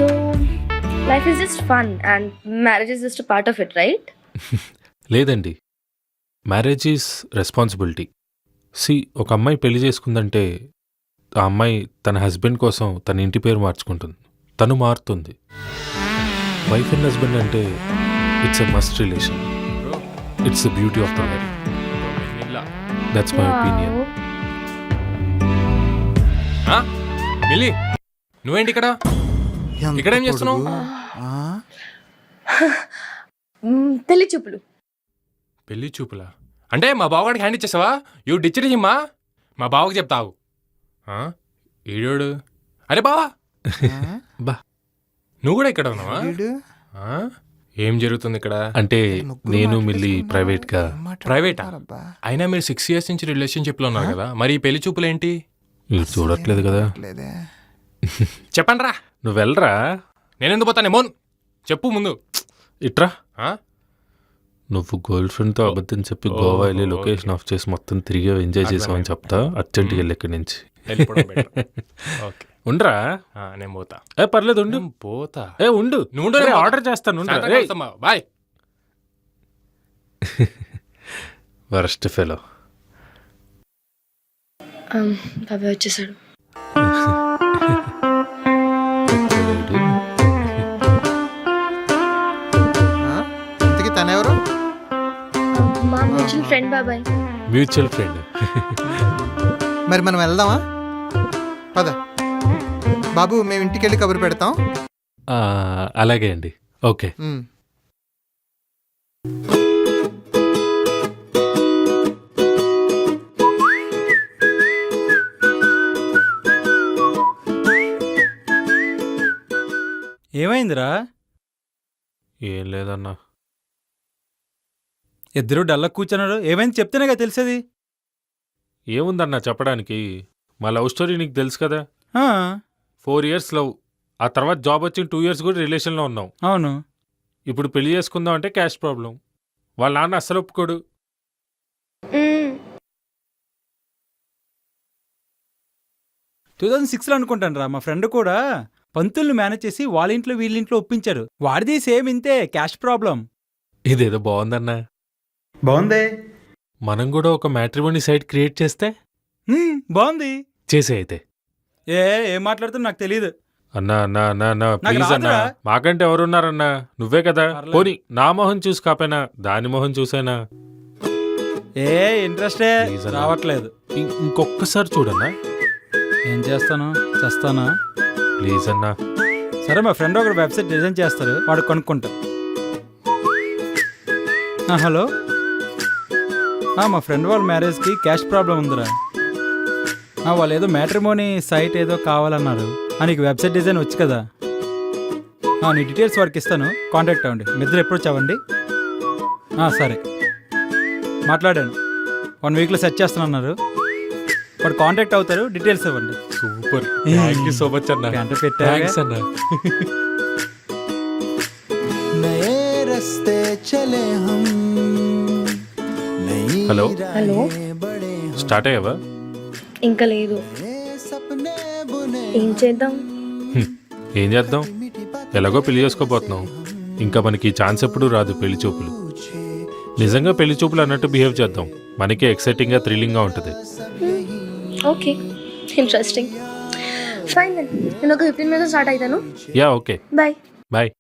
So, life is just fun and marriage is just a part of it, right? లేదండి, marriage is responsibility. ఒక అమ్మాయి పెళ్లి చేసుకుందంటే ఆ అమ్మాయి తన హస్బెండ్ కోసం తన ఇంటి పేరు మార్చుకుంటుంది, తను మారుతుంది. వైఫ్ అండ్ హస్బెండ్ అంటే it's a must relation. It's the beauty of the marriage. That's my opinion. Mili, నువ్వేంటి ఇక్కడ? ఇక్కడేం చేస్తున్నావు? పెళ్లి చూపులు. పెళ్లి చూపులా అంటే మా బావగాడికి హ్యాండ్ ఇచ్చేసావా? యూ డిచ్డ్ హిమ్మా? మా బావకి చెప్తావు. ఈడోడు. అరే బావా, బా నువ్వు కూడా ఇక్కడ ఉన్నావా? ఏం జరుగుతుంది ఇక్కడ? అంటే నేను మిల్లి ప్రైవేట్గా. ప్రైవేటా? అయినా మీరు 6 years నుంచి రిలేషన్షిప్లో ఉన్నారు కదా, మరి ఈ పెళ్లి చూపులేంటి? మీరు చూడట్లేదు కదా. చెప్పండి రా. నువ్వు వెళ్ళరా. నేనెందుకు పోతానే మోన్, చెప్పు ముందు. ఇట్రా. నువ్వు గర్ల్ ఫ్రెండ్తో అబద్ధం చెప్పి గోవా వెళ్ళి లొకేషన్ ఆఫ్ చేసి మొత్తం తిరిగి ఎంజాయ్ చేసామని చెప్తా. అర్జెంట్కి వెళ్ళి ఇక్కడి నుంచి ఉండరా. నేను పోతా. పర్లేదు ఉండు. పోతా. ఉండు. నువ్వు ఆర్డర్ చేస్తాను. బాయ్. Worst fellow. బాబాయ్ వచ్చేసాడు. తనెవరు? మా మ్యూచువల్ ఫ్రెండ్ బాబాయ్. Mutual friend. మరి మనం వెళ్దామా? పద బాబు, మేము ఇంటికి వెళ్ళి కబురు పెడతాం. అలాగే అండి. ఓకే. ఏమైందిరా? ఏం లేదన్నా. ఇద్దరు డల్లా కూర్చున్నారు. ఏమైంది చెప్తేనేగా తెలిసేది. ఏముందన్నా చెప్పడానికి, మా లవ్ స్టోరీ నీకు తెలుసు కదా. 4 years లవ్, ఆ తర్వాత జాబ్ వచ్చిన 2 years కూడా రిలేషన్లో ఉన్నాం. అవును. ఇప్పుడు పెళ్లి చేసుకుందాం అంటే క్యాష్ ప్రాబ్లం. వాళ్ళ నాన్న అస్సలు ఒప్పుకోడు. 2006లో అనుకుంటాను రా, మా ఫ్రెండ్ కూడా పంతుల్ని మేనేజ్ చేసి వాళ్ళ ఇంట్లో వీళ్ళింట్లో ఒప్పించారు. వాడిది సేమ్ ఇంతే, క్యాష్ ప్రాబ్లం. ఇదేదో బాగుందన్నా. బాగుందే. మనం కూడా ఒక మ్యాట్రిమోనీ సైట్ క్రియేట్ చేస్తే. బాగుంది. చేసే అయితే. ఏం మాట్లాడుతున్నా నాకు తెలియదు. అన్నా అన్నా అన్నా అన్నా ప్లీజ్ అన్నా, మాకంటే ఎవరున్నారన్నా, నువ్వే కదా. పోనీ నా మొహం చూసి కాపైనా దాని మొహం చూసేనా. ఇంట్రెస్టే రావట్లేదు. ఇంకొక్కసారి చూడన్నా. ఏం చేస్తాను, చేస్తానా? ప్లీజ్ అన్నా. సరే, మా ఫ్రెండ్ ఒకటి వెబ్సైట్ డిజైన్ చేస్తారు, వాడు కొనుక్కుంటా. హలో, మా ఫ్రెండ్ వాళ్ళ మ్యారేజ్కి క్యాష్ ప్రాబ్లం ఉందిరా. వాళ్ళు ఏదో మ్యాట్రిమోనీ సైట్ ఏదో కావాలన్నారు. నీకు వెబ్సైట్ డిజైన్ వచ్చు కదా. నీ డీటెయిల్స్ వారికి ఇస్తాను, కాంటాక్ట్ అవ్వండి. మీ ఇద్దరు ఎప్పుడు వచ్చావండి? సరే, మాట్లాడాను. 1 weekలో సెట్ చేస్తానన్నారు. వాడు కాంటాక్ట్ అవుతారు, డీటెయిల్స్ ఇవ్వండి. Super, thank you so much అన్న. అంటే పెట్టాను అన్న. హలో హలో, స్టార్ట్ అయ్యావా? ఇంకా లేదు. ఏం చేద్దాం? ఏం చేద్దాం, ఎలాగో పెళ్లి చేసుకోబోతున్నాం. ఇంకా మనకి ఛాన్స్ ఎప్పుడు రాదు పెళ్లి చూపులు. నిజంగా పెళ్లి చూపులు అన్నట్టు బిహేవ్ చేద్దాం. మనకి ఎక్సైటింగ్గా థ్రిల్లింగ్గా ఉంటుంది. Okay, interesting. ఫైన్, నేను ఒక 15 minutes స్టార్ట్ అవుతాను. Yeah okay. బాయ్. బాయ్.